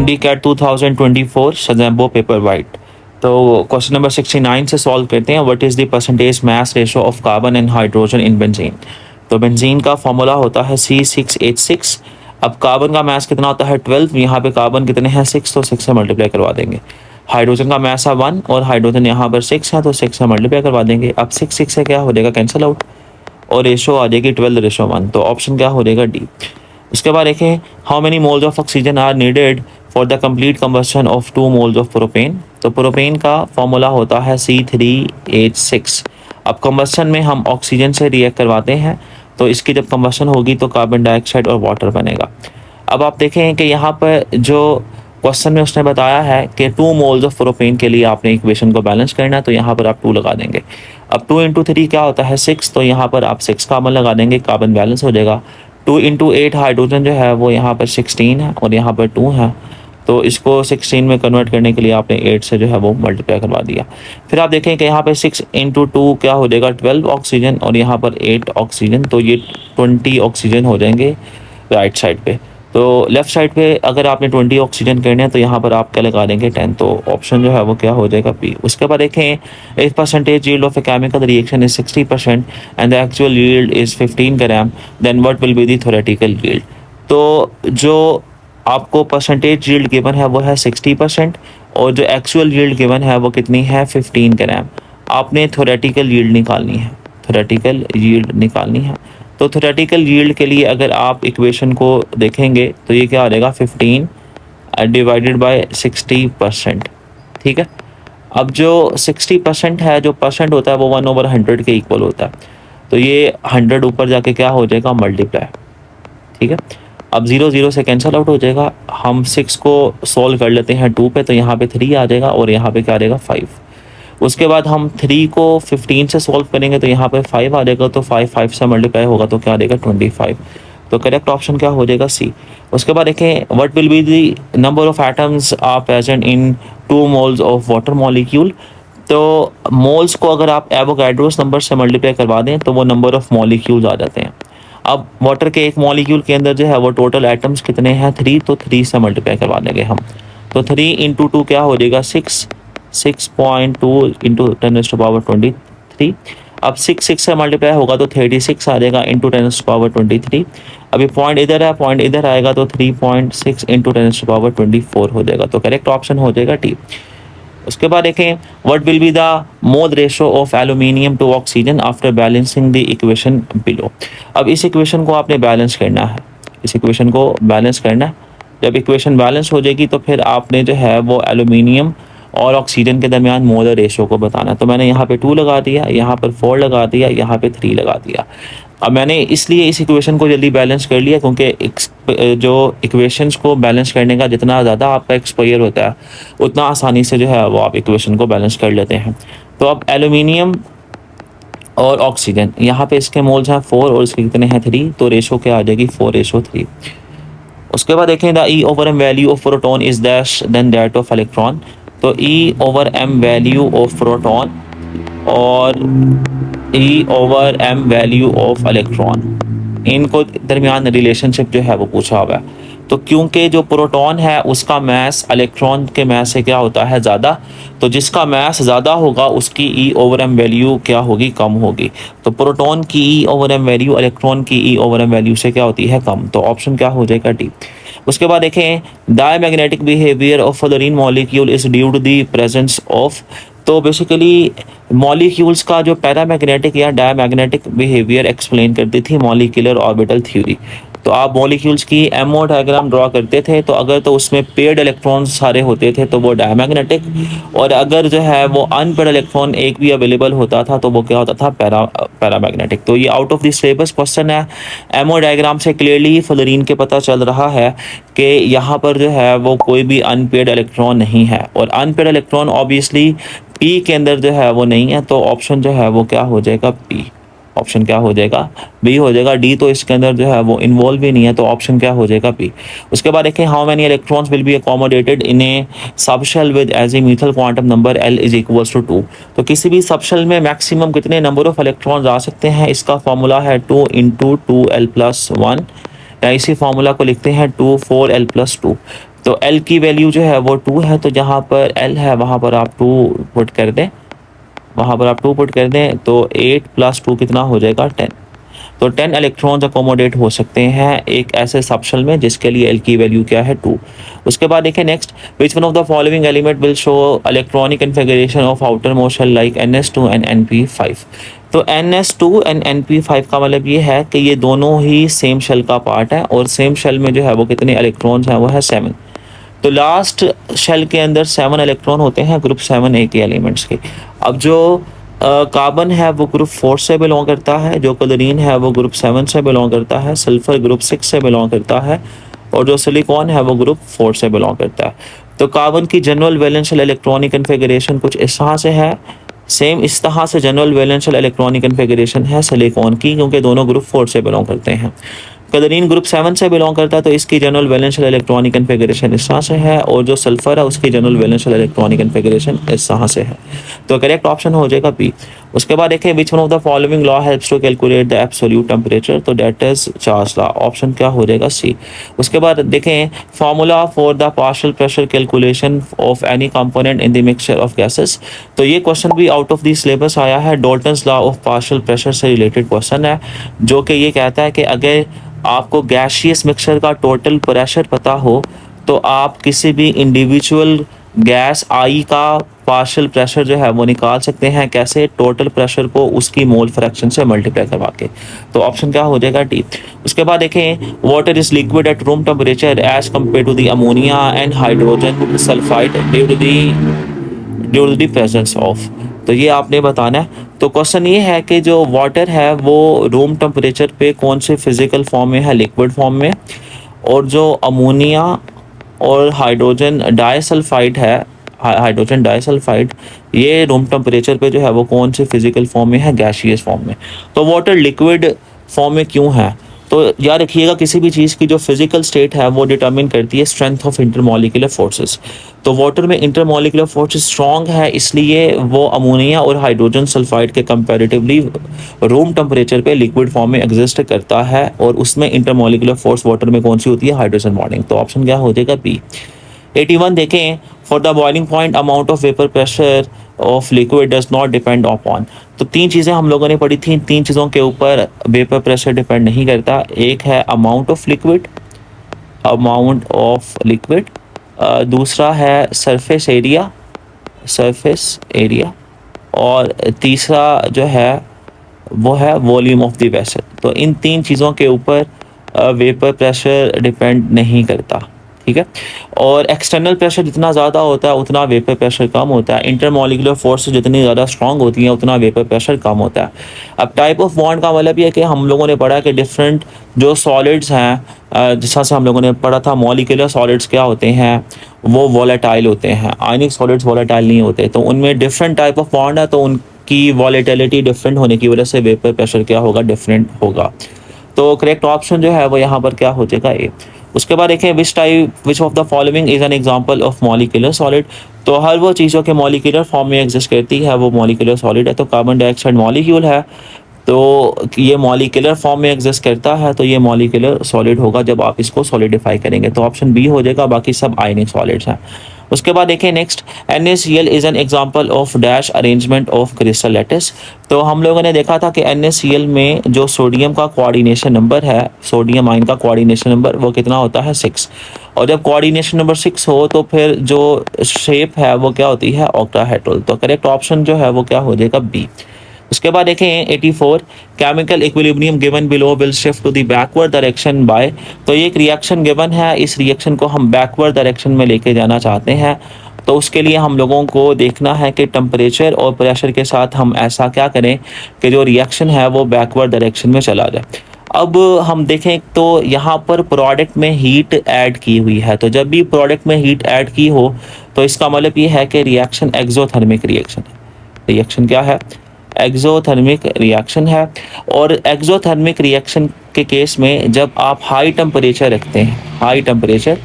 MD cat 2024 शज़ैम्बो paper वाइट। तो क्वेश्चन नंबर 69 से सॉल्व करते हैं। What is the percentage mass ratio of carbon and hydrogen in benzene. तो बेंजीन का फॉर्मूला होता है C6H6। अब कार्बन का मास कितना होता है 12, यहाँ पे कार्बन कितने हैं 6, तो 6 से मल्टीप्लाई करवा देंगे। हाइड्रोजन का मास है 1 और हाइड्रोजन यहाँ पर 6 है, तो 6 से मल्टीप्लाई करवा देंगे। अब 6 से क्या हो जाएगा, कैंसिल आउट, और रेशो आ जाएगी 12:1। तो ऑप्शन क्या हो जाएगा, डी। उसके बाद देखें, how many moles of oxygen are needed for the complete combustion of 2 moles of propane. तो प्रोपेन का फॉर्मूला होता है C3H6। अब कंबशन में हम ऑक्सीजन से रिएक्ट करवाते हैं, तो इसकी जब कंबशन होगी तो कार्बन डाइऑक्साइड और वाटर बनेगा। अब आप देखें कि यहाँ पर जो क्वेश्चन में उसने बताया है कि 2 मोल्स ऑफ प्रोपेन के लिए आपने इक्वेशन को बैलेंस करना है, तो यहाँ पर आप 2 लगा देंगे। अब 2 इंटू 3 क्या होता है 6, तो यहाँ पर आप 6 कार्बन लगा देंगे, कार्बन बैलेंस हो जाएगा। 2 इंटू 8 हाइड्रोजन जो है वो यहाँ पर 16 है और यहाँ पर 2 है, तो इसको 16 में कन्वर्ट करने के लिए आपने 8 से जो है वो मल्टीप्लाई करवा दिया। फिर आप देखें कि यहाँ पे 6 इंटू 2 क्या हो जाएगा 12 ऑक्सीजन और यहाँ पर 8 ऑक्सीजन, तो ये 20 ऑक्सीजन हो जाएंगे राइट साइड पे। तो लेफ्ट साइड पे अगर आपने 20 ऑक्सीजन करने हैं तो यहाँ पर आप क्या लगा देंगे 10, तो ऑप्शन जो है वो क्या हो जाएगा पी। उसके बाद देखें, if percentage yield of a chemical reaction is 60% and the actual yield is 15 gram, then what will be the theoretical yield. तो जो आपको परसेंटेज यील्ड गिवन है वो है 60% और जो एक्चुअल यील्ड गिवन है वो कितनी है 15 ग्राम। आपने थ्योरेटिकल यील्ड निकालनी है, थ्योरेटिकल यील्ड निकालनी है। तो थ्योरेटिकल यील्ड के लिए अगर आप इक्वेशन को देखेंगे तो ये क्या आ जाएगा 15 डिवाइडेड बाय 60%, ठीक है। अब जो 60% है, जो परसेंट होता है वो 1/100 के इक्वल होता है, तो ये 100 ऊपर जाके क्या हो जाएगा मल्टीप्लाई, ठीक है। अब 0 0 से कैंसिल आउट हो जाएगा। हम 6 को सॉल्व कर लेते हैं 2 पे, तो यहाँ पे 3 आ जाएगा और यहाँ पे क्या आ जाएगा 5। उसके बाद हम 3 को 15 से सॉल्व करेंगे तो यहाँ पे 5 आ जाएगा, तो 5 से मल्टीप्लाई होगा तो क्या आ जाएगा 25। तो करेक्ट ऑप्शन क्या हो जाएगा सी। उसके बाद देखें, what will be the number of atoms are present in 2 moles of water molecule. तो मोल्स को अगर आप एवोगैड्रोस नंबर से मल्टीप्लाई करवा दें तो वो नंबर ऑफ मॉलिक्यूल्स आ जाते हैं। अब वाटर के एक मॉलिक्यूल के अंदर जो है वो टोटल एटम्स कितने हैं 3, तो 3 से मल्टीप्लाई करवा देंगे हम, तो 3 इंटू 2 क्या हो जाएगा 6, 6.2 इंटू 10⁻23। अब 6 से मल्टीप्लाई होगा तो 36 आ जाएगा इंटू 10⁻23। अभी पॉइंट इधर है, पॉइंट इधर आएगा तो 3.6 इंटू 10⁻24 हो जाएगा, तो करेक्ट ऑप्शन हो जाएगा टी। उसके बाद देखें, what will be the mole ratio of aluminium to oxygen after balancing the equation below. अब इस इक्वेशन को आपने बैलेंस करना है, इस इक्वेशन को बैलेंस करना है। जब इक्वेशन बैलेंस हो जाएगी तो फिर आपने जो है वो एल्यूमिनियम और ऑक्सीजन के दरमियान मोलर रेशो को बताना है। तो मैंने यहाँ पे 2 लगा दिया, यहाँ पर 4 लगा दिया, यहाँ पे 3 लगा दिया। अब मैंने इसलिए इस इक्वेशन को जल्दी बैलेंस कर लिया क्योंकि जो इक्वेशंस को बैलेंस करने का जितना ज़्यादा आपका एक्सपोजर होता है उतना आसानी से जो है वो आप इक्वेशन को बैलेंस कर लेते हैं। तो अब एल्यूमिनियम और ऑक्सीजन, यहाँ पे इसके मोल्स हैं 4 और इसके कितने हैं 3, तो रेशो क्या आ जाएगी 4:3। उसके बाद देखें, the E/M value of proton is dash than that of electron. तो E/M वैल्यू ऑफ प्रोटॉन और E/M वैल्यू ऑफ इलेक्ट्रॉन, इनको दरमियान रिलेशनशिप जो है वो पूछा हुआ है। तो क्योंकि जो प्रोटॉन है उसका मास इलेक्ट्रॉन के मास से क्या होता है ज़्यादा, तो जिसका मास ज़्यादा होगा उसकी E/M वैल्यू क्या होगी, कम होगी। तो प्रोटॉन की E/M वैल्यू इलेक्ट्रॉन की E/M वैल्यू से क्या होती है, कम। तो ऑप्शन क्या हो जाएगा डी। उसके बाद देखें, diamagnetic behaviour of fluorine molecule is due to the presence of. तो बेसिकली मॉलिक्यूल्स का जो पैरामैग्नेटिक या डायमैग्नेटिक बिहेवियर एक्सप्लेन करती थी मॉलिक्यूलर ऑर्बिटल थ्योरी। तो आप मॉलिक्यूल्स की एमओ डायग्राम ड्रॉ करते थे, तो अगर तो उसमें पेड इलेक्ट्रॉन्स सारे होते थे तो वो डायमैग्नेटिक, और अगर जो है वो अनपेड इलेक्ट्रॉन एक भी अवेलेबल होता था तो वो क्या होता था पैरामैग्नेटिक। तो ये out of the syllabus question है। एमओ डायग्राम से क्लियरली फ्लोरीन के पता चल रहा है कि यहाँ पर जो है वो कोई भी अनपेड इलेक्ट्रॉन नहीं है, और अनपेड इलेक्ट्रॉन ऑब्वियसली पी के अंदर जो है वो नहीं है, तो ऑप्शन जो है वो क्या हो जाएगा पी। ऑप्शन क्या हो जाएगा बी हो जाएगा। डी तो इसके अंदर जो है वो इन्वॉल्व भी नहीं है, तो ऑप्शन क्या हो जाएगा बी। उसके बाद देखें, how many electrons will be accommodated in a subshell with azimuthal quantum number L is equals to 2। तो किसी भी सबशेल में मैक्सिमम कितने नंबर ऑफ इलेक्ट्रॉन्स आ सकते हैं, इसका फॉर्मूला है 2 इंटू 2L+1, या इसी फार्मूला को लिखते हैं 2 4L+2। तो एल की वैल्यू जो है वो 2 है, तो जहाँ पर एल है वहाँ पर आप 2 पुट कर दें, वहाँ पर आप 2 पुट कर दें, तो 8 + 2 कितना हो जाएगा 10। तो 10 इलेक्ट्रॉन्स अकोमोडेट हो सकते हैं एक ऐसे सबशेल में जिसके लिए एल की वैल्यू क्या है 2। उसके बाद देखें next, which one of the following element will show electronic configuration of outermost shell like NS2 and NP5। तो NS2 एंड NP5 का मतलब ये है कि ये दोनों ही सेम शेल का पार्ट है, और सेम शेल में जो है वो कितने इलेक्ट्रॉन्स हैं, वो है 7। तो लास्ट शेल के अंदर 7 इलेक्ट्रॉन होते हैं ग्रुप 7A के एलिमेंट्स के। अब जो कार्बन है वो ग्रुप 4 से बिलोंग करता है, जो क्लोरीन है वो ग्रुप 7 से बिलोंग करता है, सल्फर ग्रुप 6 से बिलोंग करता है, और जो सिलिकॉन है वो ग्रुप 4 से बिलोंग करता है। तो कार्बन की जनरल वैलेंशियल इलेक्ट्रॉनिक कन्फिगरेशन कुछ इस तरह से है, सेम इस तरह से जनरल वैलेंशियल इलेक्ट्रॉनिक कन्फिगरेशन है सिलिकॉन की, क्योंकि दोनों ग्रुप 4 से बिलोंग करते हैं। क्लोरीन ग्रुप 7 से बिलोंग करता है, तो इसकी जनरल वैलेंशियल इलेक्ट्रॉनिक कन्फिगरेशन इस तरह से है, और जो सल्फर है उसकी जनरल वैलेंशियल इलेक्ट्रॉनिक कन्फिगरेशन इस तरह से है। तो करेक्ट ऑप्शन हो जाएगा बी। उसके बाद देखें which one of the following law helps to calculate the absolute temperature, तो that is Charles law. Option क्या हो जाएगा सी। उसके बाद देखें formula for the partial pressure calculation of any component in the mixture of gases. तो ये question भी आउट ऑफ द सिलेबस आया है, Dalton's law of partial pressure से रिलेटेड क्वेश्चन है, जो कि ये कहता है कि अगर आपको गैशियस मिक्सचर का टोटल प्रेशर पता हो तो आप किसी भी इंडिविजुअल गैस आई का पार्शियल प्रेशर जो है वो निकाल सकते हैं। कैसे? टोटल प्रेशर को उसकी मोल फ्रैक्शन से मल्टीप्लाई करवा के। तो ऑप्शन क्या हो जाएगा डी। उसके बाद देखें water is liquid at room temperature as compare to the ammonia and hydrogen sulphide due to the presence of. तो ये आपने बताना है। तो क्वेश्चन ये है कि जो वाटर है वो रूम टेम्परेचर पे कौन से फिजिकल फॉर्म में है, लिक्विड फॉर्म में, और जो अमोनिया और हाइड्रोजन डाइसल्फाइड है, हाइड्रोजन डाइसल्फाइड, ये रूम टेम्परेचर पे जो है वो कौन से फिजिकल फॉर्म में है, गैशियस फॉर्म में। तो वाटर लिक्विड फॉर्म में क्यों है? तो याद रखिएगा किसी भी चीज़ की जो फिजिकल स्टेट है वो डिटरमिन करती है स्ट्रेंथ ऑफ इंटरमॉलिक्यूलर फोर्सेस। तो वाटर में इंटरमॉलिक्यूलर फोर्सेस स्ट्रॉन्ग है, इसलिए वो अमोनिया और हाइड्रोजन सल्फाइड के कंपैरेटिवली रूम टेम्परेचर पे लिक्विड फॉर्म में एग्जिस्ट करता है, और उसमें इंटरमॉलिक्यूलर फोर्स वाटर में कौन सी होती है, हाइड्रोजन बॉन्डिंग। तो ऑप्शन क्या हो जाएगा बी। 81 देखें for the boiling point amount of vapour pressure of liquid does not depend upon. तो 3 चीज़ें हम लोगों ने पढ़ी थी, 3 चीज़ों के ऊपर वेपर प्रेशर डिपेंड नहीं करता। एक है amount of liquid, amount of liquid, दूसरा है सरफेस एरिया, सरफेस एरिया, और तीसरा जो है वो है वॉल्यूम ऑफ द वेसल। तो इन 3 चीज़ों के ऊपर वेपर प्रेशर डिपेंड नहीं करता, ठीक है। और एक्सटर्नल प्रेशर जितना ज़्यादा होता है उतना वेपर प्रेशर कम होता है। इंटरमॉलिक्यूलर फोर्स जितनी ज़्यादा स्ट्रांग होती हैं उतना वेपर प्रेशर कम होता है। अब टाइप ऑफ बॉन्ड का मतलब ये है कि हम लोगों ने पढ़ा कि डिफरेंट जो सॉलिड्स हैं, जिस तरह से हम लोगों ने पढ़ा था मॉलिक्यूलर सॉलिड्स क्या होते हैं, वो वॉलेटाइल होते हैं। आयनिक सॉलिड्स वॉलेटाइल नहीं होते। तो उनमें डिफरेंट टाइप ऑफ बॉन्ड है, तो उनकी वॉलेटिलिटी डिफरेंट होने की वजह से वेपर प्रेशर क्या होगा, डिफरेंट होगा। तो करेक्ट ऑप्शन जो है वो यहाँ पर क्या हो जाएगा, ए। उसके बाद देखें which of the following is an example of molecular solid. तो हर वो चीज़ों के मॉलिक्यूलर फॉर्म में एग्जिस्ट करती है वो मॉलिक्यूलर सॉलिड है। तो कार्बन डाइऑक्साइड मॉलिक्यूल है, तो ये मॉलिक्यूलर फॉर्म में एग्जिस्ट करता है, तो ये मॉलिक्यूलर सॉलिड होगा जब आप इसको सॉलिडिफाई करेंगे। तो ऑप्शन बी हो जाएगा, बाकी सब आयनिक सॉलिड्स हैं। उसके बाद देखें next, NaCl is an example of dash arrangement of crystal lattice. तो हम लोगों ने देखा था कि NaCl में जो सोडियम का कोऑर्डिनेशन नंबर है, सोडियम आयन का कोऑर्डिनेशन नंबर वो कितना होता है, 6। और जब कोऑर्डिनेशन नंबर 6 हो तो फिर जो शेप है वो क्या होती है, ऑक्टाहेड्रल। तो करेक्ट ऑप्शन जो है वो क्या हो जाएगा, बी। उसके बाद देखें 84, chemical equilibrium given below will shift to the backward direction by. तो ये एक रिएक्शन गिवन है, इस रिएक्शन को हम बैकवर्ड डायरेक्शन में लेके जाना चाहते हैं। तो उसके लिए हम लोगों को देखना है कि टेम्परेचर और प्रेशर के साथ हम ऐसा क्या करें कि जो रिएक्शन है वो बैकवर्ड डायरेक्शन में चला जाए। अब हम देखें तो यहाँ पर प्रोडक्ट में हीट ऐड की हुई है। तो जब भी प्रोडक्ट में हीट ऐड की हो तो इसका मतलब ये है कि रिएक्शन एक्सोथर्मिक रिएक्शन है। रिएक्शन क्या है, एक्सोथर्मिक रिएक्शन है। और एक्सोथर्मिक रिएक्शन के केस में जब आप हाई टेम्परेचर रखते हैं, हाई टेम्परेचर,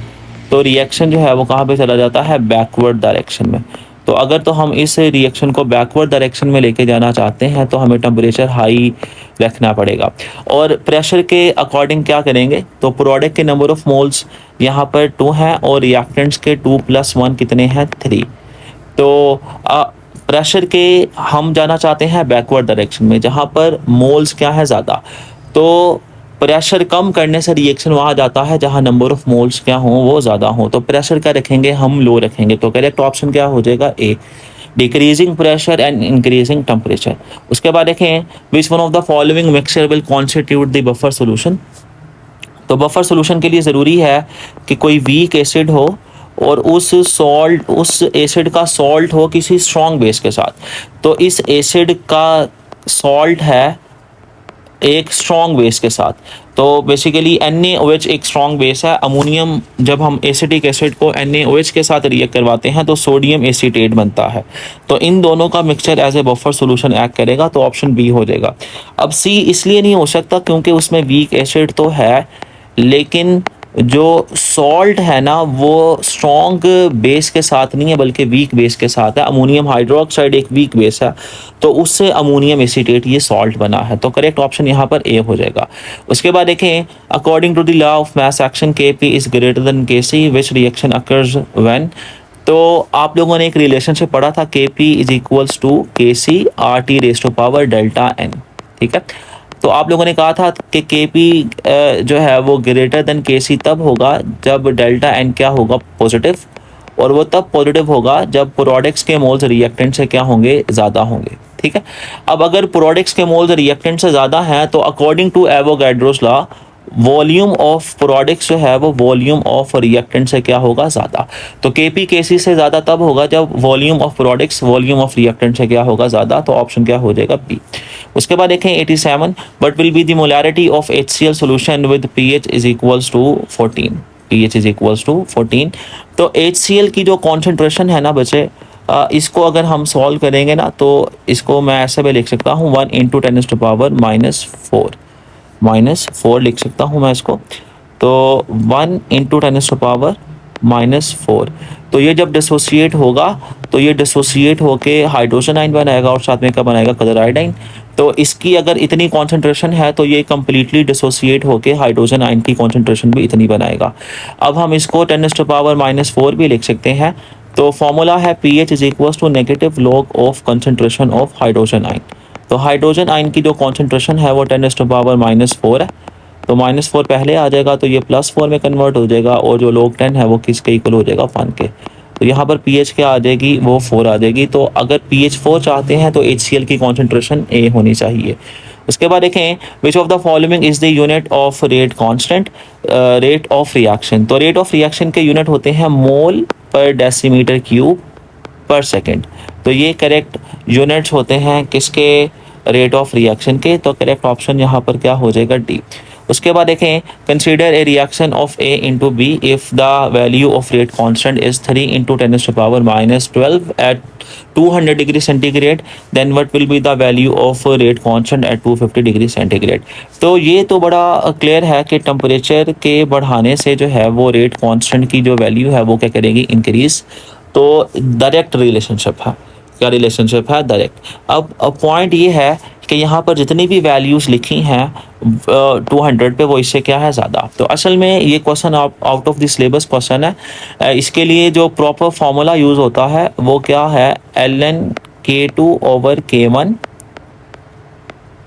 तो रिएक्शन जो है वो कहाँ पे चला जाता है, बैकवर्ड डायरेक्शन में। तो अगर तो हम इस रिएक्शन को बैकवर्ड डायरेक्शन में लेके जाना चाहते हैं तो हमें टेम्परेचर हाई रखना पड़ेगा। और प्रेशर के अकॉर्डिंग क्या करेंगे, तो प्रोडक्ट के नंबर ऑफ मोल्स यहाँ पर 2 हैं और रिएक्टेंट्स के 2 + 1 कितने हैं, 3। तो प्रेशर के हम जाना चाहते हैं बैकवर्ड डायरेक्शन में जहाँ पर मोल्स क्या है ज़्यादा, तो प्रेशर कम करने से रिएक्शन वहाँ जाता है जहाँ नंबर ऑफ मोल्स क्या हों वो ज़्यादा हों। तो प्रेशर क्या रखेंगे, हम लो रखेंगे। तो करेक्ट ऑप्शन क्या हो जाएगा, A, decreasing pressure and increasing temperature. उसके बाद देखें which one of the following mixture will constitute the buffer solution. तो बफर सोल्यूशन के लिए ज़रूरी है कि कोई वीक एसिड हो और उस एसिड का सॉल्ट हो किसी स्ट्रॉन्ग बेस के साथ। तो इस एसिड का सॉल्ट है एक स्ट्रॉन्ग बेस के साथ। तो बेसिकली NaOH एक स्ट्रॉन्ग बेस है। अमोनियम जब हम एसिटिक एसिड को NaOH के साथ रिएक्ट करवाते हैं तो सोडियम एसीटेट बनता है। तो इन दोनों का mixture as a buffer solution act करेगा, तो ऑप्शन बी हो जाएगा। अब सी इसलिए नहीं हो सकता क्योंकि उसमें वीक एसिड तो है लेकिन जो सॉल्ट है ना वो स्ट्रॉन्ग बेस के साथ नहीं है बल्कि वीक बेस के साथ है। अमोनियम हाइड्रोक्साइड एक वीक बेस है तो उससे अमोनियम एसीटेट ये सॉल्ट बना है। तो करेक्ट ऑप्शन यहाँ पर ए हो जाएगा। उसके बाद देखें according to the law of mass action Kp is greater than Kc which reaction occurs when. तो आप लोगों ने एक रिलेशनशिप पढ़ा था Kp is equals to Kc RT⁻∆n, ठीक है। तो आप लोगों ने कहा था कि Kp जो है वो ग्रेटर देन Kc तब होगा जब ∆n क्या होगा, पॉजिटिव, और वो तब पॉजिटिव होगा जब प्रोडक्ट्स के मोल्स रिएक्टेंट से क्या होंगे, ज़्यादा होंगे, ठीक है। अब अगर प्रोडक्ट्स के मोल्स रिएक्टेंट से ज़्यादा हैं तो according to Avogadro's law volume of products जो है वो वॉल्यूम ऑफ रिएक्टेंट से क्या होगा, ज़्यादा। तो Kp Kc से ज़्यादा तब होगा जब volume of products volume of reactant से क्या होगा, ज़्यादा। तो ऑप्शन क्या हो जाएगा, बी। उसके बाद देखें 87 what will be the molarity of HCl solution with pH is equals to 14, pH is equals to 14। तो HCl की जो कॉन्सेंट्रेशन है ना बच्चे, इसको अगर हम सॉल्व करेंगे ना तो इसको मैं ऐसे भी लिख सकता हूँ 1 × 10⁻⁻4 -4 लिख सकता हूँ मैं इसको। तो 1 × 10⁻⁻4, तो ये जब डिसोसिएट होगा तो ये डिसोसिएट होके हाइड्रोजन आयन बनाएगा और साथ में क्या बनाएगा, क्लोराइड आयन। तो इसकी अगर इतनी कॉन्सेंट्रेशन है तो ये कम्प्लीटली डिसोसिएट होके हाइड्रोजन आयन की कॉन्सेंट्रेशन भी इतनी बनाएगा। अब हम इसको 10⁻⁻4 भी लिख सकते हैं। तो फॉर्मूला है pH is equal to negative log of concentration of hydrogen ion. तो हाइड्रोजन आयन की जो कॉन्सेंट्रेशन है वो 10⁻⁻4 है। तो -4 पहले आ जाएगा तो ये +4 में कन्वर्ट हो जाएगा और जो log 10 है वो किसके इक्वल हो जाएगा, 1 के। तो यहाँ पर pH क्या आ जाएगी, वो 4 आ जाएगी। तो अगर pH 4 चाहते हैं तो HCl की कॉन्सेंट्रेशन A होनी चाहिए। उसके बाद देखें which of the following is the unit of rate constant, rate of reaction. तो रेट ऑफ रिएक्शन के यूनिट होते हैं मोल पर डेसीमीटर क्यूब पर सेकेंड। तो ये करेक्ट यूनिट्स होते हैं किसके, रेट ऑफ रिएक्शन के। तो करेक्ट ऑप्शन यहाँ पर क्या हो जाएगा, डी। उसके बाद देखें consider a reaction of A into B if the value of rate constant is 3 × 10⁻⁻12 at 200 degree centigrade, then what will be the value of rate constant at 250 degree centigrade. तो ये तो बड़ा क्लियर है कि temperature के बढ़ाने से जो है वो रेट कांस्टेंट की जो वैल्यू है वो क्या करेगी, इंक्रीज। तो डायरेक्ट रिलेशनशिप है, क्या रिलेशनशिप है, डायरेक्ट। अब पॉइंट ये है कि यहाँ पर जितनी भी वैल्यूज़ लिखी हैं 200 पे वो इससे क्या है, ज़्यादा। तो असल में ये question out of the syllabus question है। इसके लिए जो प्रॉपर फार्मूला यूज़ होता है वो क्या है, ln K2/K1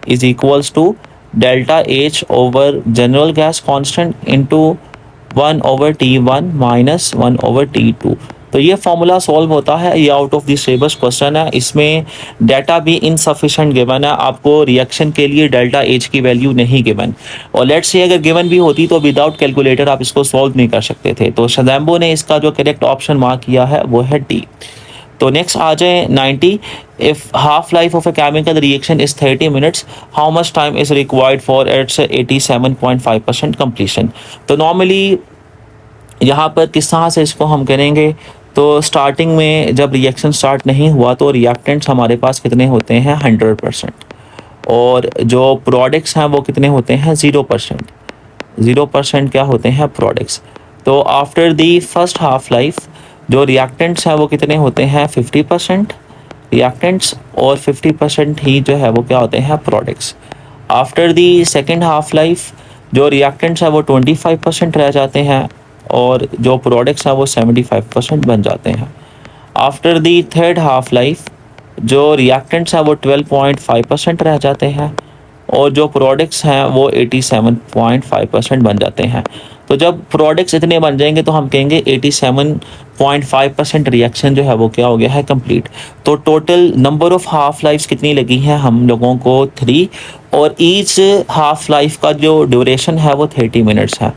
is equals to ΔH over general gas constant into 1/T1 minus 1/T2। तो ये फार्मूला सॉल्व होता है, ये out of the syllabus question है। इसमें डाटा भी इनसफिशेंट गिवन है, आपको रिएक्शन के लिए ΔH की वैल्यू नहीं गिवन। और लेट्स से अगर गिवन भी होती तो विदाउट कैलकुलेटर आप इसको सॉल्व नहीं कर सकते थे। तो शज़ैम्बो ने इसका जो करेक्ट ऑप्शन मार्क किया है वो है डी। तो नेक्स्ट आ जाए 90, if half life of a chemical reaction is 30 minutes, how much time is required for its 87.5% completion. तो नॉर्मली यहाँ पर किस तरह से इसको हम करेंगे, तो स्टार्टिंग में जब रिएक्शन स्टार्ट नहीं हुआ तो रिएक्टेंट्स हमारे पास कितने होते हैं, 100%, और जो प्रोडक्ट्स हैं वो कितने होते हैं, 0%। 0% क्या होते हैं, प्रोडक्ट्स। तो after the first half life जो रिएक्टेंट्स हैं वो कितने होते हैं 50% रिएक्टेंट्स, और 50% ही जो है वो क्या होते हैं products. After the second half life जो रिएक्टेंट्स हैं वो 25% रह जाते हैं और जो प्रोडक्ट्स हैं वो 75% बन जाते हैं। After the third half life जो रिएक्टेंट्स हैं वो 12.5% रह जाते हैं और जो प्रोडक्ट्स हैं वो 87.5% बन जाते हैं। तो जब प्रोडक्ट्स इतने बन जाएंगे तो हम कहेंगे 87.5% रिएक्शन जो है वो क्या हो गया है कंप्लीट। तो total number of half lifes कितनी लगी हैं हम लोगों को 3, और ईच हाफ लाइफ का जो ड्यूरेशन है वो 30 मिनट्स है।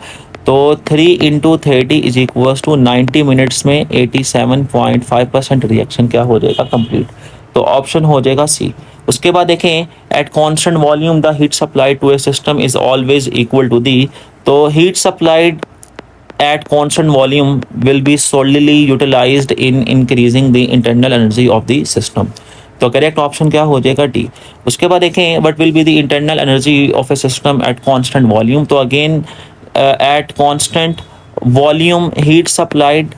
तो 3 into 30 is equals to 90 minutes में 87.5% रिएक्शन क्या हो जाएगा कंप्लीट। तो ऑप्शन हो जाएगा सी। उसके बाद देखें at constant volume the heat supplied to a system is always equal to the. तो heat supplied at constant volume will be solely utilized in increasing the internal energy of the system। तो correct option क्या हो जाएगा D. उसके बाद देखें what will be the internal energy of a system at constant volume. तो again at constant volume heat supplied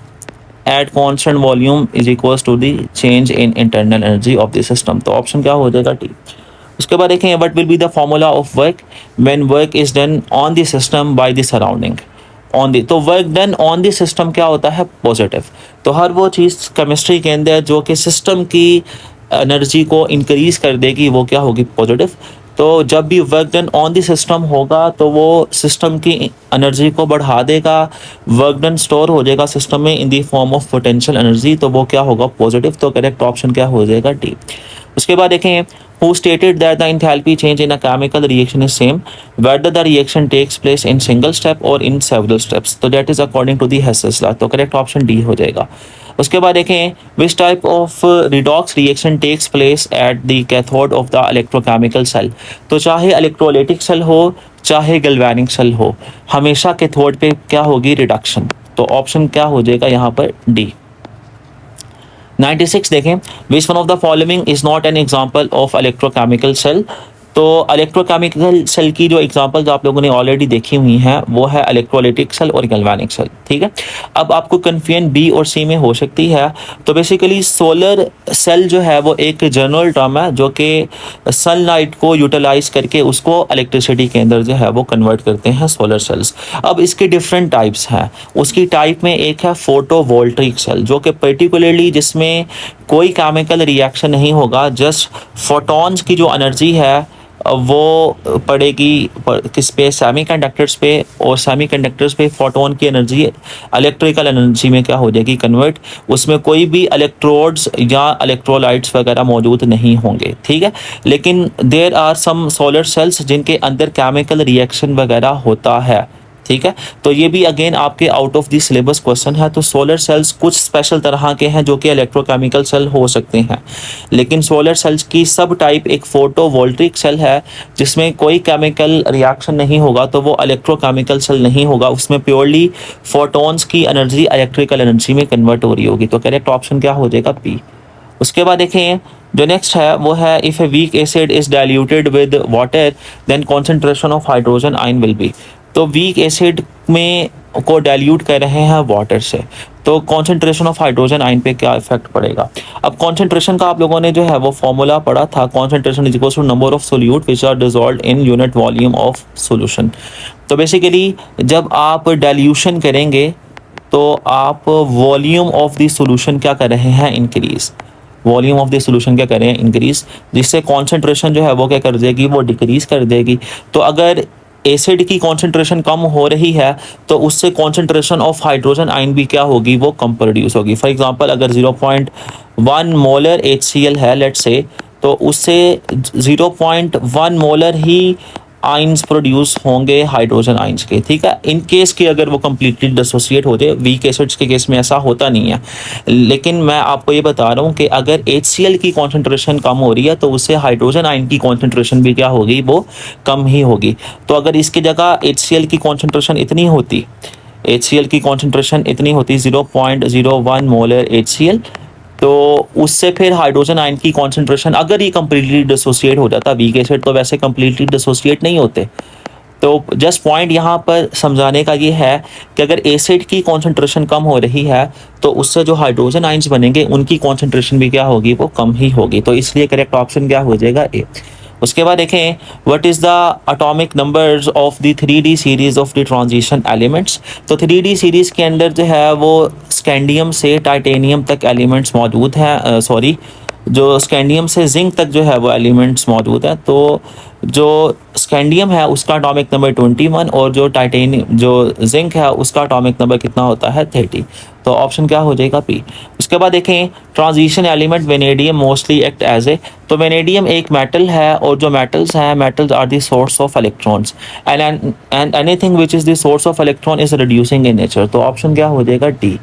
at constant volume is equals to the change in internal energy of the system. तो option क्या हो जाएगा D. उसके बाद देखें what will be the formula of work when work is done on the system by the surrounding on the. तो work done on the system क्या होता है पॉजिटिव। तो हर वो चीज़ केमिस्ट्री के अंदर जो कि सिस्टम की एनर्जी को इंक्रीज कर देगी वो क्या होगी पॉजिटिव। तो जब भी work done on the system होगा तो वो सिस्टम की एनर्जी को बढ़ा देगा। वर्क डन स्टोर हो जाएगा सिस्टम में in the form of potential energy, तो वो क्या होगा पॉजिटिव। तो करेक्ट ऑप्शन क्या हो जाएगा डी। उसके बाद देखें who stated that the enthalpy change in a chemical reaction is same whether the reaction takes place in single step or in several steps। तो that is according to the Hess's law। तो correct option D हो जाएगा। उसके बाद देखें which type of redox reaction takes place at the cathode of the electrochemical cell। तो चाहे electrolytic cell हो चाहे गैल्वेनिक सेल हो हमेशा कैथोड पे क्या होगी रिडक्शन। तो ऑप्शन क्या हो जाएगा यहाँ पर डी। 96 देखें which one of the following is not an example of electrochemical cell. तो इलेक्ट्रोकेमिकल सेल की जो एग्जांपल्स आप लोगों ने ऑलरेडी देखी हुई हैं वो है इलेक्ट्रोलाइटिक सेल और गैल्वेनिक सेल। ठीक है, अब आपको कन्फ्यूजन बी और सी में हो सकती है। तो बेसिकली सोलर सेल जो है वो एक जनरल टर्म है जो कि सनलाइट को यूटिलाइज करके उसको इलेक्ट्रिसिटी के अंदर जो है वो कन्वर्ट करते हैं सोलर सेल्स। अब इसके डिफरेंट टाइप्स हैं। उसकी टाइप में एक है फोटोवोल्टिक सेल जो कि पर्टिकुलरली जिसमें कोई केमिकल रिएक्शन नहीं होगा, जस्ट फोटॉन्स की जो एनर्जी है वो पड़ेगी किस पे सेमीकंडक्टर्स पे, और सेमीकंडक्टर्स पे फोटोन की एनर्जी इलेक्ट्रिकल एनर्जी में क्या हो जाएगी कन्वर्ट। उसमें कोई भी इलेक्ट्रोड्स या इलेक्ट्रोलाइट्स वगैरह मौजूद नहीं होंगे। ठीक है, लेकिन there are some solar cells जिनके अंदर केमिकल रिएक्शन वगैरह होता है। ठीक है, तो ये भी अगेन आपके out of the syllabus question है। तो सोलर सेल्स कुछ स्पेशल तरह के हैं जो कि इलेक्ट्रोकेमिकल सेल हो सकते हैं, लेकिन सोलर सेल्स की सब टाइप एक फोटोवोल्टिक सेल है जिसमें कोई केमिकल रिएक्शन नहीं होगा, तो वो इलेक्ट्रोकेमिकल सेल नहीं होगा। उसमें प्योरली फोटॉन्स की एनर्जी इलेक्ट्रिकल एनर्जी में कन्वर्ट हो रही होगी। तो करेक्ट ऑप्शन क्या हो जाएगा बी। उसके बाद देखें जो नेक्स्ट है वो है if a weak acid is diluted with water then concentration of hydrogen ion will be. तो वीक एसिड में को डाइल्यूट कर रहे हैं वाटर से, तो कॉन्सेंट्रेशन ऑफ हाइड्रोजन आयन पे क्या इफेक्ट पड़ेगा। अब कॉन्सेंट्रेशन का आप लोगों ने जो है वो फॉर्मूला पढ़ा था, concentration is equal to number of solute which are dissolved in unit volume of solution. तो बेसिकली जब आप डाइल्यूशन करेंगे तो आप वॉल्यूम ऑफ द सोल्यूशन क्या कर रहे हैं increase, volume of the solution क्या कर रहे हैं इंक्रीज, जिससे कॉन्सेंट्रेशन जो है वो क्या कर देगी वो डिक्रीज कर देगी। तो अगर एसिड की कॉन्सेंट्रेशन कम हो रही है तो उससे कॉन्सेंट्रेशन ऑफ हाइड्रोजन आयन भी क्या होगी वो कम प्रोड्यूस होगी। फॉर एग्जांपल अगर 0.1 मोलर HCl है लेट्स से, तो उससे 0.1 मोलर ही आइंस प्रोड्यूस होंगे हाइड्रोजन आइंस के। ठीक है, इन केस कि अगर वो कम्प्लीटली डिसोसिएट हो जाए, वीक एसिड्स के केस में ऐसा होता नहीं है। लेकिन मैं आपको ये बता रहा हूँ कि अगर HCl की कॉन्सेंट्रेशन कम हो रही है तो उससे हाइड्रोजन आयन की कॉन्सेंट्रेशन भी क्या होगी वो कम ही होगी। तो अगर इसकी जगह HCl की कॉन्सेंट्रेशन इतनी होती, HCl की कॉन्सेंट्रेशन इतनी होती 0.01 मोलर HCl, तो उससे फिर हाइड्रोजन आयन की कॉन्सेंट्रेशन अगर ये कम्प्लीटली डिसोसिएट हो जाता, वीक एसिड तो वैसे कम्प्लीटली डिसोसिएट नहीं होते, तो जस्ट पॉइंट यहाँ पर समझाने का ये है कि अगर एसिड की कॉन्सेंट्रेशन कम हो रही है तो उससे जो हाइड्रोजन आइंस बनेंगे उनकी कॉन्सेंट्रेशन भी क्या होगी, वो कम ही होगी। तो इसलिए करेक्ट ऑप्शन क्या हो जाएगा, ए। उसके बाद देखें what is the atomic numbers of the 3D series of the transition elements. तो 3D सीरीज के अंदर जो है वो स्कैंडियम से टाइटेनियम तक एलिमेंट्स मौजूद हैं, जो स्कैंडियम से जिंक तक जो है वो एलिमेंट्स मौजूद हैं। तो जो स्कैंडियम है उसका अटोमिक नंबर 21 और जो जिंक है उसका अटोमिक नंबर कितना होता है, 30। तो ऑप्शन क्या हो जाएगा, पी। उसके बाद देखें transition element vanadium mostly act as a. तो वेनेडियम एक मेटल है और जो मेटल्स हैं, metals are the source of electrons and anything which is the source of electron is reducing in nature. तो ऑप्शन क्या हो जाएगा, डी।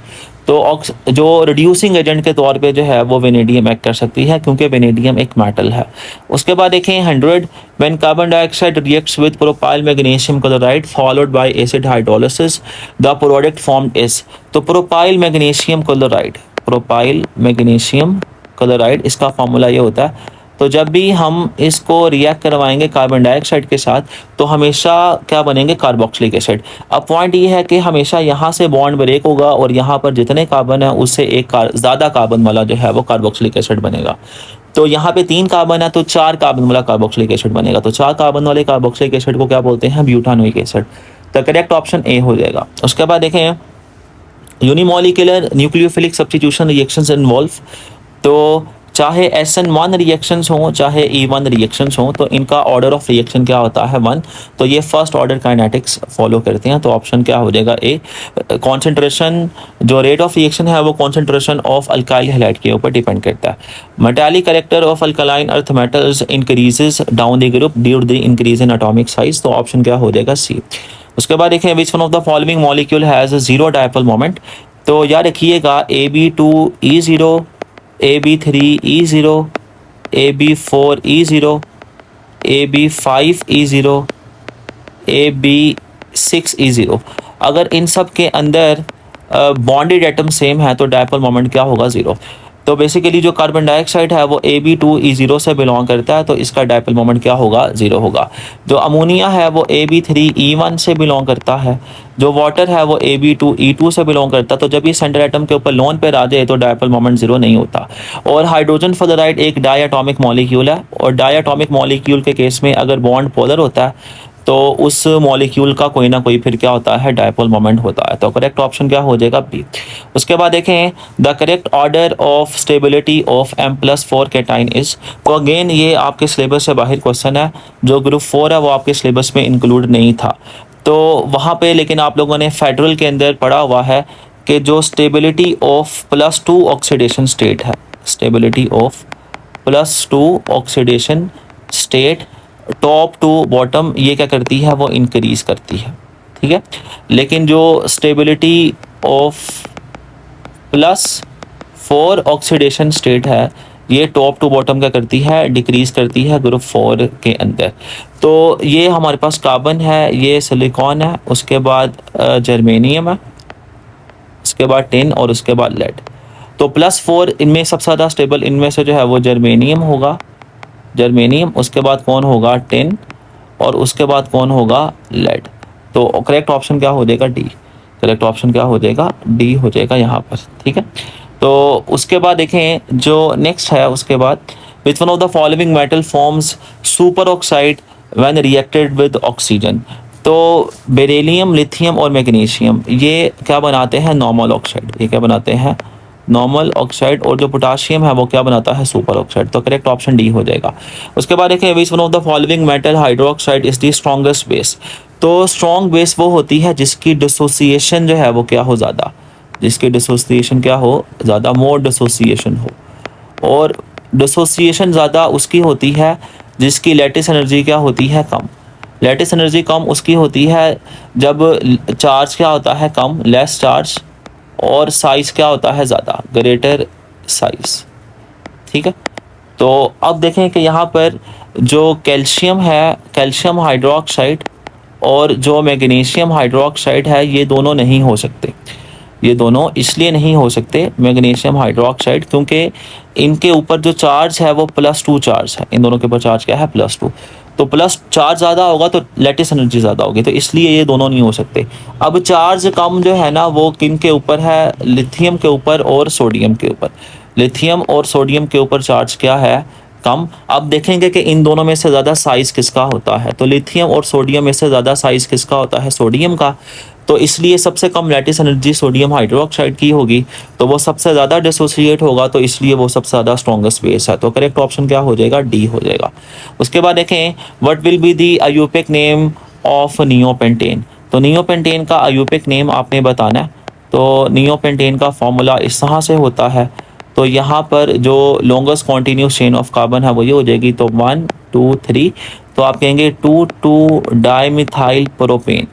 तो जो रिड्यूसिंग एजेंट के तौर पे जो है वो वेनेडियम एक्ट कर सकती है क्योंकि वेनेडियम एक मेटल है। उसके बाद देखें 100 when carbon dioxide reacts with propyl magnesium chloride followed by acid hydrolysis the product formed is. तो प्रोपाइल मैग्नीशियम क्लोराइड इसका फार्मूला ये होता है। तो जब भी हम इसको रिएक्ट करवाएंगे कार्बन डाइऑक्साइड के साथ तो हमेशा क्या बनेंगे, कार्बोक्सिलिक एसिड। अब पॉइंट ये है कि हमेशा यहाँ से बॉन्ड ब्रेक होगा और यहाँ पर जितने कार्बन है उससे एक ज़्यादा कार्बन वाला जो है वो कार्बोक्सिलिक एसिड बनेगा। तो यहाँ पे 3 कार्बन है तो 4 कार्बन वाला कार्बोक्सिलिक एसिड बनेगा। तो 4 कार्बन वाले कार्बोक्सिलिक एसिड को क्या बोलते हैं, ब्यूटानोइक एसिड। तो करेक्ट ऑप्शन ए हो जाएगा। उसके बाद देखें unimolecular nucleophilic substitution reactions involve. तो चाहे SN1 रिएक्शंस हों चाहे E1 रिएक्शंस हों तो इनका ऑर्डर ऑफ रिएक्शन क्या होता है, 1। तो ये फर्स्ट ऑर्डर काइनेटिक्स फॉलो करते हैं। तो ऑप्शन क्या हो जाएगा, ए। कॉन्सेंट्रेशन जो रेट ऑफ रिएक्शन है वो कॉन्सेंट्रेशन ऑफ अल्काइल हैलाइड के ऊपर डिपेंड करता है। Metallic character of alkaline earth metals increases down the group due to the increase in atomic size. तो ऑप्शन क्या हो जाएगा, सी। उसके बाद देखें which one of the following molecule has zero dipole moment. तो याद रखिएगा AB2E0, AB3E0, AB4E0, AB5E0, AB6E0। अगर इन सब के अंदर बॉन्डेड एटम सेम है तो डायपोल मोमेंट क्या होगा, 0। तो बेसिकली जो कार्बन डाइऑक्साइड है वो AB2E0 से बिलोंग करता है तो इसका डायपोल मोमेंट क्या होगा, 0 होगा। जो अमोनिया है वो AB3E1 से बिलोंग करता है। जो वाटर है वो AB2E2 से बिलोंग करता है। तो जब ये सेंटर एटम के ऊपर लोन पे आ जाए तो डायपोल मोमेंट 0 नहीं होता। और हाइड्रोजन फ्लोराइड एक डायटोमिक मॉलिक्यूल है और डायटोमिक मॉलिक्यूल के केस में अगर बॉन्ड पोलर होता है तो उस मॉलिक्यूल का कोई ना कोई फिर क्या होता है, डायपोल मोमेंट होता है। तो करेक्ट ऑप्शन क्या हो जाएगा, बी। उसके बाद देखें the correct order of stability of M+4 cation is. तो अगेन ये आपके सिलेबस से बाहर क्वेश्चन है। जो ग्रुप 4 है वो आपके सिलेबस में इंक्लूड नहीं था तो वहाँ पे, लेकिन आप लोगों ने फेडरल के अंदर पढ़ा हुआ है कि जो स्टेबिलिटी ऑफ +2 ऑक्सीडेशन स्टेट है, stability of +2 oxidation state top to bottom ये क्या करती है, वो इंक्रीज करती है, ठीक है। लेकिन जो स्टेबिलिटी ऑफ +4 ऑक्सीडेशन स्टेट है ये टॉप टू बॉटम क्या करती है, डिक्रीज करती है ग्रुप 4 के अंदर। तो ये हमारे पास कार्बन है, ये सिलिकॉन है, उसके बाद जर्मेनियम है, उसके बाद टिन और उसके बाद लेड। तो +4 इनमें सबसे ज़्यादा स्टेबल इनमें से जो है वो जर्मेनियम होगा, जर्मेनियम। उसके बाद कौन होगा, टिन। और उसके बाद कौन होगा, लेड। तो करेक्ट ऑप्शन क्या हो जाएगा, डी। करेक्ट ऑप्शन क्या हो जाएगा, डी हो जाएगा यहाँ पर, ठीक है। तो उसके बाद देखें जो नेक्स्ट है, उसके बाद विच one of the following metal forms super oxide when reacted with oxygen. तो बेरिलियम, लिथियम और मैग्नीशियम ये क्या बनाते हैं, नॉर्मल ऑक्साइड। ये क्या बनाते हैं, नॉर्मल ऑक्साइड। और जो पोटाशियम है वो क्या बनाता है, सुपर ऑक्साइड। तो करेक्ट ऑप्शन डी हो जाएगा। उसके बाद देखें which one of the following metal hydroxide is the strongest base. तो स्ट्रॉन्ग बेस वो होती है जिसकी डिसोसिएशन जो है वो क्या हो, ज़्यादा, जिसकी डिसोसिएशन क्या हो, ज़्यादा, मोर डिसोसिएशन हो। और डिसोसिएशन ज़्यादा उसकी होती है जिसकी लैटिस एनर्जी क्या होती है, कम। लैटिस एनर्जी कम उसकी होती है जब चार्ज क्या होता है, कम, लेस चार्ज, और साइज क्या होता है, ज़्यादा, ग्रेटर साइज, ठीक है। तो अब देखें कि यहाँ पर जो कैल्शियम है, कैल्शियम हाइड्रोक्साइड और जो मैग्नीशियम हाइड्रोक्साइड है ये दोनों नहीं हो सकते। ये दोनों इसलिए नहीं हो सकते मैग्नीशियम हाइड्रोक्साइड क्योंकि इनके ऊपर जो चार्ज है वो +2 चार्ज है। इन दोनों के ऊपर चार्ज क्या है, +2। तो प्लस चार्ज ज़्यादा होगा तो लैटिस एनर्जी ज़्यादा होगी, तो इसलिए ये दोनों नहीं हो सकते। अब चार्ज कम जो है ना वो किन के ऊपर है, लिथियम के ऊपर और सोडियम के ऊपर। लिथियम और सोडियम के ऊपर चार्ज क्या है, कम। अब देखेंगे कि इन दोनों में से ज़्यादा साइज़ किसका होता है, तो लिथियम और सोडियम में से ज़्यादा साइज़ किसका होता है, सोडियम का। तो इसलिए सबसे कम लैटिस एनर्जी सोडियम हाइड्रोक्साइड की होगी, तो वो सबसे ज़्यादा डिसोसिएट होगा, तो इसलिए वो सबसे ज़्यादा स्ट्रॉन्गेस्ट बेस है। तो करेक्ट ऑप्शन क्या हो जाएगा, डी हो जाएगा। उसके बाद देखें what will be the IUPAC name of neopentane. तो नियोपेंटेन का आयूपिक नेम आपने बताना है। तो नियोपेंटेन का फॉर्मूला इस तरह से होता है। तो यहाँ पर जो longest continuous chain of carbon है वो ये हो जाएगी, तो 1 2 3, तो आप कहेंगे 2 डाइमिथाइल प्रोपेन,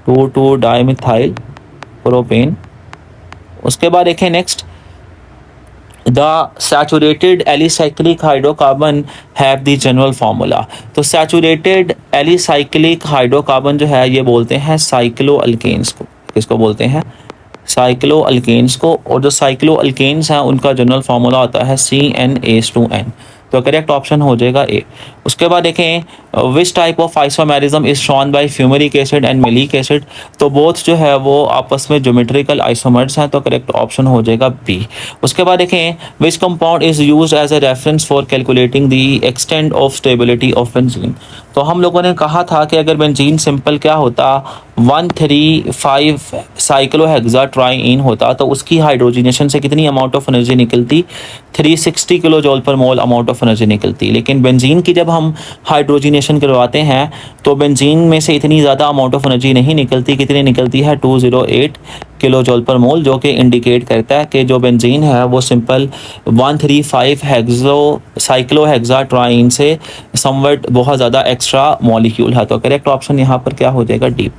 2 डाइमिथाइल प्रोपेन। उसके बाद देखें next, the saturated alicyclic hydrocarbon have the general formula. तो सैचुरेटेड एलिसाइक्लिक हाइड्रोकार्बन जो है ये बोलते हैं साइक्लो अल्केन्स को। किसको बोलते हैं, साइक्लो अल्केन्स को। और जो साइक्लो अल्केन्स हैं उनका जनरल फार्मूला होता है CnH2n। तो करेक्ट ऑप्शन हो जाएगा ए। उसके बाद देखें which type of isomerism is shown by fumaric acid and malic acid. तो बोथ जो है वो आपस में ज्योमेट्रिकल आइसोमर्स हैं, तो करेक्ट ऑप्शन हो जाएगा बी। उसके बाद देखें which compound is used as a reference for calculating the extent of stability of benzene. तो हम लोगों ने कहा था कि अगर बेंजीन सिंपल क्या होता, 135 साइक्लोहेक्सा ट्राइइन होता, तो उसकी हाइड्रोजनेशन से कितनी अमाउंट ऑफ एनर्जी निकलती, 360 किलो जॉल पर मोल अमाउंट ऑफ एनर्जी निकलती। लेकिन बेंजीन की जब हम हाइड्रोजनेशन करवाते हैं तो बेंजीन में से इतनी ज़्यादा अमाउंट ऑफ एनर्जी नहीं निकलती। कितनी निकलती है, 208 किलो जॉल पर मोल, जो कि इंडिकेट करता है कि जो बेंजीन है वो सिंपल 135 हेक्सो साइक्लोहेक्सा ट्राइन से समवट बहुत ज़्यादा एक्स्ट्रा मॉलिक्यूल है। तो करेक्ट ऑप्शन यहाँ पर क्या हो जाएगा, डी।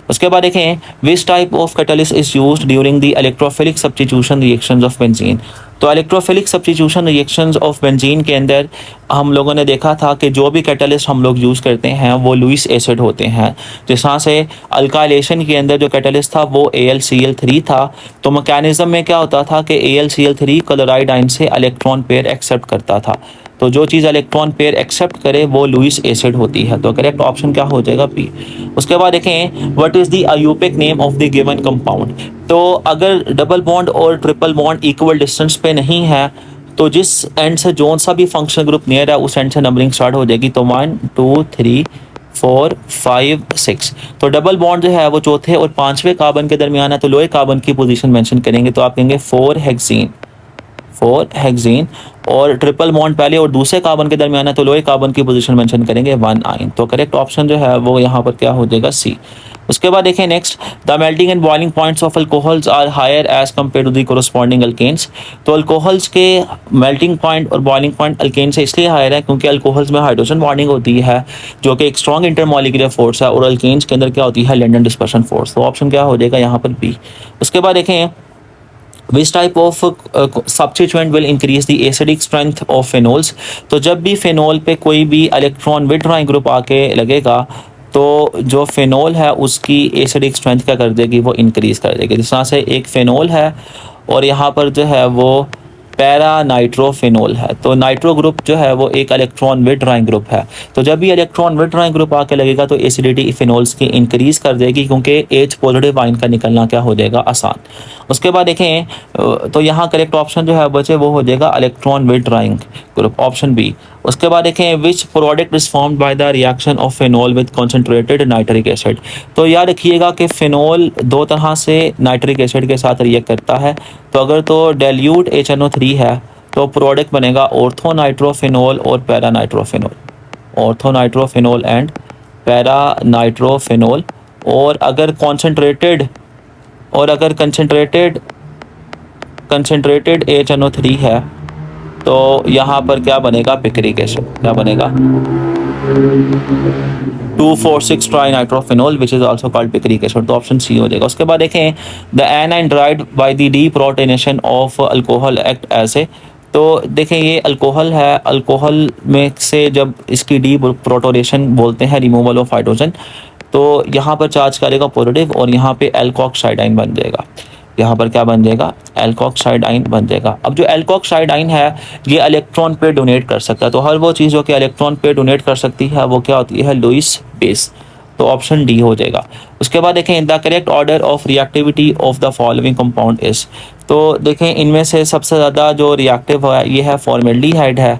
उसके बाद देखें which type of catalyst is used during the electrophilic substitution reactions of benzene. तो electrophilic substitution reactions of benzene के अंदर हम लोगों ने देखा था कि जो भी कैटलिस्ट हम लोग यूज़ करते हैं वो लुईस एसिड होते हैं। जिस तरह से अल्काइलेशन के अंदर जो कैटलिस्ट था वो AlCl3 था। तो मैकेनिज्म में क्या होता था कि AlCl3 क्लोराइड आयन से इलेक्ट्रॉन पेयर एक्सेप्ट करता था। तो जो चीज़ इलेक्ट्रॉन पेयर एक्सेप्ट करे वो लुईस एसिड होती है। तो करेक्ट ऑप्शन क्या हो जाएगा, बी। उसके बाद देखें what is the IUPAC name of the given compound. तो अगर डबल बॉन्ड और ट्रिपल बॉन्ड इक्वल डिस्टेंस पे नहीं है तो जिस एंड से जोन सा भी फंक्शनल ग्रुप नियर है उस एंड से नंबरिंग स्टार्ट हो जाएगी। तो 1 2 3 4 5 6। तो डबल बॉन्ड जो है वो चौथे और पांचवें कार्बन के दरमियान है, तो लोहे कार्बन की पोजीशन मेंशन करेंगे तो आप कहेंगे 4 हेक्सीन। और ट्रिपल बॉन्ड पहले और दूसरे कार्बन के दरमियान है, तो लोहे कार्बन की पोजीशन मेंशन करेंगे 1 आयन। तो करेक्ट ऑप्शन जो है वो यहाँ पर क्या हो जाएगा, सी। उसके बाद देखें next, the melting and boiling points of alcohols are higher as compare to the corresponding alkanes. तो अल्कोहल्स के मेल्टिंग पॉइंट और बॉइलिंग पॉइंट अल्केन से इसलिए हायर है क्योंकि अल्कोहल्स में हाइड्रोजन बॉन्डिंग होती है जो कि एक स्ट्रॉन्ग इंटरमॉलिक्यूलर फोर्स है, और अल्केन्स के अंदर क्या होती है, लैंडन डिस्पर्शन फोर्स। तो ऑप्शन क्या हो जाएगा यहाँ पर, बी। उसके बाद देखें which type of substituent will increase the acidic strength of phenols. तो जब भी फेनोल पे कोई भी इलेक्ट्रॉन विथड्रॉइंग ग्रुप आके लगेगा तो जो फेनोल है उसकी एसिडिक स्ट्रेंथ क्या कर देगी, वो इंक्रीज कर देगी। जिस तरह से एक फेनोल है और यहाँ पर जो है वो पैरा नाइट्रोफेनोल है, तो नाइट्रो ग्रुप जो है वो एक इलेक्ट्रॉन विथड्रॉइंग ग्रुप है। तो जब भी इलेक्ट्रॉन विथड्रॉइंग ग्रुप आके लगेगा तो एसिडिटी फेनोल्स की इंक्रीज कर देगी क्योंकि H पॉजिटिव आयन का निकलना क्या हो जाएगा, आसान। उसके बाद देखें तो यहाँ करेक्ट ऑप्शन जो है बचे वो हो जाएगा electron withdrawing group, option B. उसके बाद देखें which product is formed by the reaction of phenol with concentrated nitric acid. तो याद रखिएगा कि फेनोल दो तरह से नाइट्रिक एसिड के साथ रिएक्ट करता है। तो अगर तो डेल्यूट HNO3 है तो प्रोडक्ट बनेगा ऑर्थोनाइट्रोफेनोल और पैरानाइट्रोफेनोल, ऑर्थोनाइट्रोफेनोल एंड पैरानाइट्रोफेनोल। और अगर कंसनट्रेटेड HNO3 है तो यहाँ पर क्या बनेगा, पिक्रिक एसिड। क्या बनेगा, 2,4,6 trinitrophenol which is also called picric acid. तो ऑप्शन सी हो जाएगा। उसके बाद देखें the anion derived by the deprotonation of alcohol act as a. तो देखें ये अल्कोहल है, अल्कोहल में से जब इसकी डीप्रोटोनेशन बोलते हैं रिमूवल ऑफ हाइड्रोजन, तो यहाँ पर चार्ज करेगा पॉजिटिव और यहाँ पे एल्कोक्साइड आयन बन जाएगा। यहाँ पर क्या बन जाएगा, एल्कोक्साइड आइन बन जाएगा। अब जो एल्कोक्साइड आइन है ये इलेक्ट्रॉन पे डोनेट कर सकता है, तो हर वो चीज़ जो कि इलेक्ट्रॉन पे डोनेट कर सकती है वो क्या होती है, लुईस बेस। तो ऑप्शन डी हो जाएगा। उसके बाद देखें the correct order of reactivity of the following compound is. तो देखें इनमें से सबसे ज़्यादा जो रिएक्टिव है ये है फॉर्मेल्डिहाइड है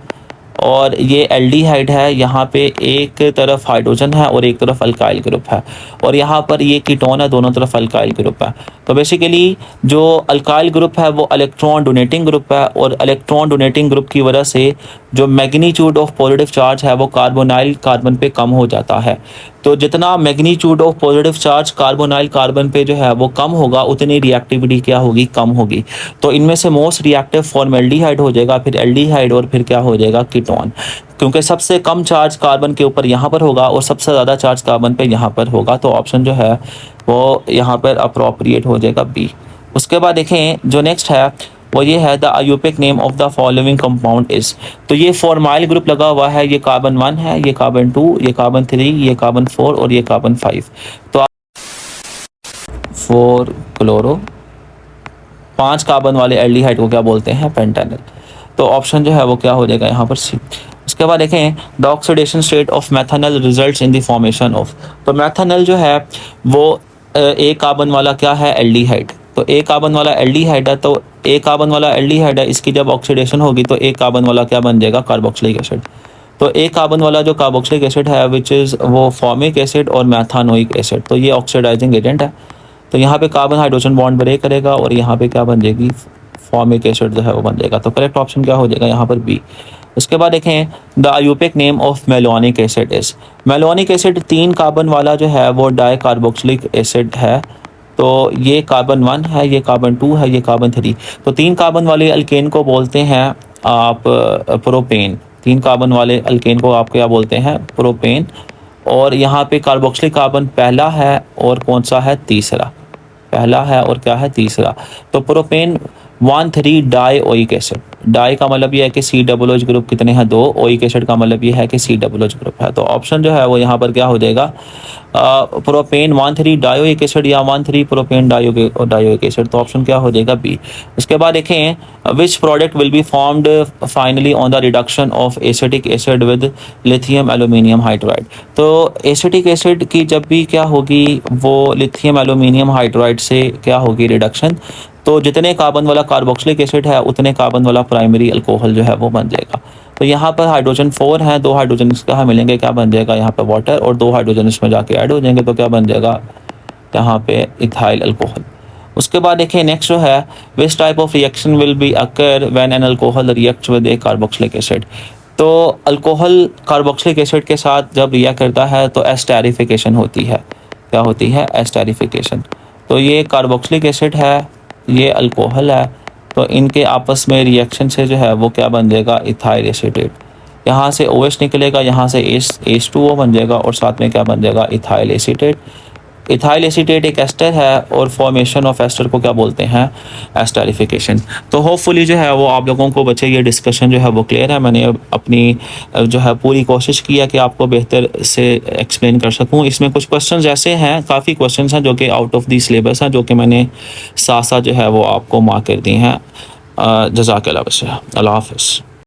और ये एल्डिहाइड है। यहाँ पे एक तरफ हाइड्रोजन है और एक तरफ अल्काइल ग्रुप है, और यहाँ पर ये कीटोन है, दोनों तरफ अल्काइल ग्रुप है। तो बेसिकली जो अल्काइल ग्रुप है वो इलेक्ट्रॉन डोनेटिंग ग्रुप है, और इलेक्ट्रॉन डोनेटिंग ग्रुप की वजह से जो मैग्नीट्यूड ऑफ पॉजिटिव चार्ज है वो कार्बोनाइल कार्बन पे कम हो जाता है। तो जितना magnitude of positive charge carbonyl carbon पे जो है वो कम होगा, उतनी रिएक्टिविटी क्या होगी, कम होगी। तो इनमें से मोस्ट रिएक्टिव फॉर्मेल्डिहाइड हो जाएगा, फिर एल्डिहाइड और फिर क्या हो जाएगा, कीटोन। क्योंकि सबसे कम चार्ज कार्बन के ऊपर यहाँ पर होगा और सबसे ज़्यादा चार्ज कार्बन पे यहाँ पर होगा, तो ऑप्शन जो है वो यहाँ पर अप्रोप्रिएट हो जाएगा बी। उसके बाद देखें जो नेक्स्ट है वो ये है the IUPAC name of the following compound is. तो ये फॉर्माइल ग्रुप लगा हुआ है, ये कार्बन 1 है, ये कार्बन 2, ये कार्बन 3, ये कार्बन 4 और ये कार्बन 5। तो 4 क्लोरो, 5 कार्बन वाले एल्डिहाइड को क्या बोलते हैं, पेंटानल। तो ऑप्शन जो है वो क्या हो जाएगा यहाँ पर सी। उसके बाद देखें the oxidation state of methanal results in the formation of. तो मैथनल जो है वो एक कार्बन वाला क्या है, एल्डिहाइड। तो एक कार्बन वाला एल्डिहाइड है, तो एक कार्बन वाला एल्डिहाइड है, इसकी जब ऑक्सीडेशन होगी तो एक कार्बन वाला क्या बन जाएगा, कार्बोक्सिलिक एसिड। तो एक कार्बन वाला जो कार्बोक्सिलिक एसिड है विच इज़ वो फॉर्मिक एसिड और मैथानोइक एसिड, तो ये ऑक्सीडाइजिंग एजेंट है। तो यहाँ पे कार्बन हाइड्रोजन बॉन्ड ब्रेक करेगा और यहाँ पे क्या बन जाएगी, फॉर्मिक एसिड जो है वो बन जाएगा। तो करेक्ट ऑप्शन क्या हो जाएगा यहाँ पर बी। उसके बाद देखें the IUPAC name of malonic acid is. Malonic acid 3 carbon वाला जो है वो डाई कार्बोक्सिलिक एसिड है। तो ये कार्बन 1 है, ये कार्बन 2 है, ये कार्बन 3। तो 3 कार्बन वाले अल्केन को बोलते हैं आप प्रोपेन। 3 कार्बन वाले अल्केन को आप क्या बोलते हैं, प्रोपेन। और यहाँ पे कार्बोक्सिलिक कार्बन पहला है और कौन सा है, तीसरा। पहला है और क्या है, तीसरा। तो propane 1,3 di oic acid. Di का मतलब ये है कि COOH ग्रुप कितने हैं, 2। ओइक एसिड का मतलब ये है कि COOH ग्रुप है। तो ऑप्शन जो है वो यहाँ पर क्या हो जाएगा, प्रोपेन 1,3 डायोइक एसिड या 1,3 प्रोपेन डायोइक एसिड। तो ऑप्शन क्या हो जाएगा बी। उसके बाद देखें which product will be formed finally on the reduction of acetic acid with lithium aluminium hydride. तो एसिटिक एसिड की जब भी क्या होगी, वो लिथियम एल्यूमिनियम हाइड्राइड से क्या होगी, रिडक्शन। तो जितने कार्बन वाला कार्बोक्सिलिक एसिड है उतने कार्बन वाला प्राइमरी अल्कोहल जो है वो बन जाएगा। तो यहाँ पर हाइड्रोजन 4 हैं, 2 हाइड्रोजन इसका मिलेंगे, क्या बन जाएगा यहाँ पे वाटर, और 2 हाइड्रोजन इसमें जाके ऐड हो जाएंगे, तो क्या बन जाएगा यहाँ पे इथाइल अल्कोहल। उसके बाद देखिए नेक्स्ट जो है विच type of reaction will be occur when an alcohol reacts with A carboxylic acid. तो अल्कोहल कार्बोक्सिलिक एसिड के साथ जब रिएक्ट करता है तो एस्टेरिफिकेशन होती है। क्या होती है, एस्टेरिफिकेशन। तो ये कार्बोक्सिलिक एसिड है, ये अल्कोहल है, तो इनके आपस में रिएक्शन से जो है वो क्या बन जाएगा, इथाइल एसीटेट। यहाँ से OH निकलेगा, यहाँ से H2O बन जाएगा और साथ में क्या बन जाएगा, इथाइल एसीटेट। इथाइल एसीटेट एक एस्टर है और फॉर्मेशन ऑफ एस्टर को क्या बोलते हैं, एस्टेरिफिकेशन। तो होपफुली जो है वो आप लोगों को बच्चे ये डिस्कशन जो है वो क्लियर है। मैंने अपनी जो है पूरी कोशिश की है कि आपको बेहतर से एक्सप्लेन कर सकूं। इसमें कुछ क्वेश्चंस ऐसे हैं, काफ़ी क्वेश्चंस हैं जो कि आउट ऑफ दी सिलेबस हैं, जो कि मैंने साथ साथ जो है वो आपको मार्क कर दी हैं। जज़ाकल्लाह, अल्लाह हाफ़िज़।